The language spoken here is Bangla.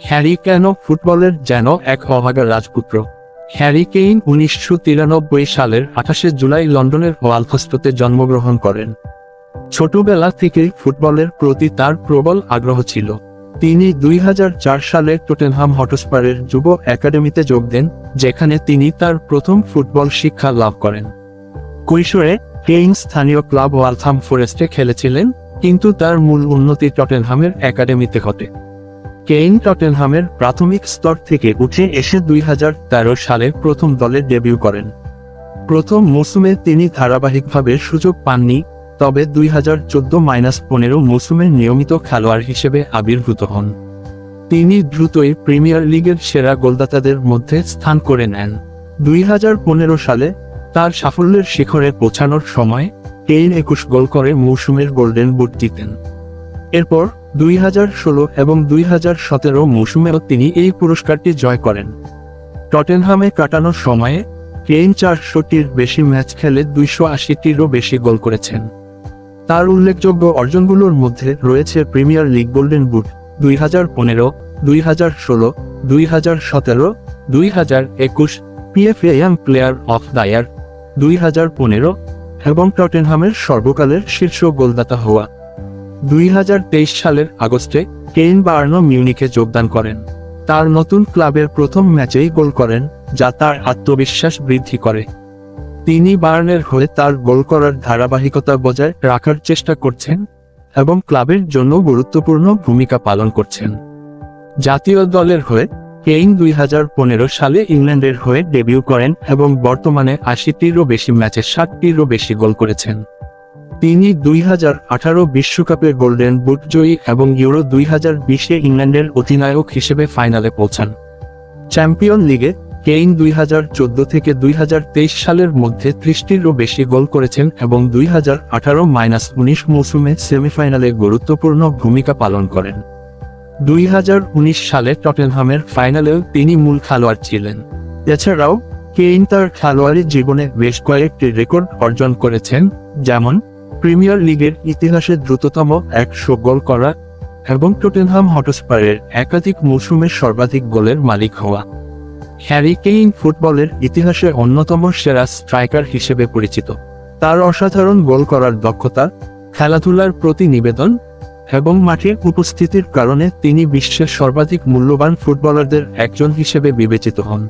হ্যারি কেন ফুটবলের যেন এক অভাগা রাজপুত্র। হ্যারি কেইন 1993 সালের 28 জুলাই লন্ডনের ওয়ালথস্টোতে জন্মগ্রহণ করেন। ছোটবেলা থেকেই ফুটবলের প্রতি তার প্রবল আগ্রহ ছিল। তিনি 2004 সালে টটেনহাম হটস্পারের যুব একাডেমিতে যোগ দেন, যেখানে তিনি তার প্রথম ফুটবল শিক্ষা লাভ করেন। কৈশোরে কেইন স্থানীয় ক্লাব ওয়ালথাম ফরেস্টে খেলেছিলেন, কিন্তু তার মূল উন্নতি টটেনহামের একাডেমিতে ঘটে। কেইন টটেনহামের প্রাথমিক স্তর থেকে উঠে এসে 2013 সালে প্রথম দলে ডেবিউ করেন। প্রথম মৌসুমে তিনি ধারাবাহিকভাবে সুযোগ পাননি, তবে 2014-15 মৌসুমে নিয়মিত খেলোয়াড় হিসেবে আবির্ভূত হন। তিনি দ্রুতই প্রিমিয়ার লিগের সেরা গোলদাতাদের মধ্যে স্থান করে নেন। 2015 সালে তার সাফল্যের শিখরে পৌঁছানোর সময় কেইন 21 গোল করে মৌসুমের গোল্ডেন বুট জিতেন। এরপর 2016 এবং 2017 মৌসুমেও তিনি এই পুরস্কারটি জয় করেন। টটেনহামে কাটানোর সময়ে কেইন 400টির বেশি ম্যাচ খেলে 280টিরও বেশি গোল করেছেন। তার উল্লেখযোগ্য অর্জনগুলোর মধ্যে রয়েছে premier league golden boot 2015, 2016, 2017, 2021, PFA young player of the year 2015 এবং টটেনহামের সর্বকালের শীর্ষ গোলদাতা হওয়া। 2023 সালের আগস্টে কেইন বায়ার্ন মিউনিখে যোগদান করেন। তার নতুন ক্লাবের প্রথম ম্যাচেই গোল করেন, যা তার আত্মবিশ্বাস বৃদ্ধি করে। তিনি বায়ার্নের হয়ে তার গোল করার ধারাবাহিকতা বজায় রাখার চেষ্টা করছেন এবং ক্লাবের জন্য গুরুত্বপূর্ণ ভূমিকা পালন করছেন। জাতীয় দলের হয়ে কেইন 2015 সালে ইংল্যান্ডের হয়ে ডেবিউ করেন এবং বর্তমানে 80টিরও বেশি ম্যাচে 60টিরও বেশি গোল করেছেন। তিনি 2018 বিশ্বকাপে গোল্ডেন বুট জয়ী এবং ইউরো 2020-এ ইংল্যান্ডের অধিনায়ক হিসেবে ফাইনালে পৌঁছান। চ্যাম্পিয়ন লিগে কেইন 2014 থেকে 2023 সালের মধ্যে 30টিরও বেশি গোল করেছেন এবং 2018-19 মৌসুমে সেমিফাইনালে গুরুত্বপূর্ণ ভূমিকা পালন করেন। 2019 সালে টটেনহামের ফাইনালেও তিনি মূল খেলোয়াড় ছিলেন। এছাড়াও কেইন তার খেলোয়াড়ি জীবনে বেশ কয়েকটি রেকর্ড অর্জন করেছেন, যেমন প্রিমিয়ার লিগের ইতিহাসে দ্রুততম 100 গোল করা এবং টটেনহাম হটস্পারের একাধিক মৌসুমে সর্বাধিক গোলের মালিক হওয়া। হ্যারি কেইন ফুটবলের ইতিহাসে অন্যতম সেরা স্ট্রাইকার হিসেবে পরিচিত। তার অসাধারণ গোল করার দক্ষতা, খেলাধুলার প্রতি নিবেদন এবং মাঠে উপস্থিতির কারণে তিনি বিশ্বের সর্বাধিক মূল্যবান ফুটবলারদের একজন হিসেবে বিবেচিত হন।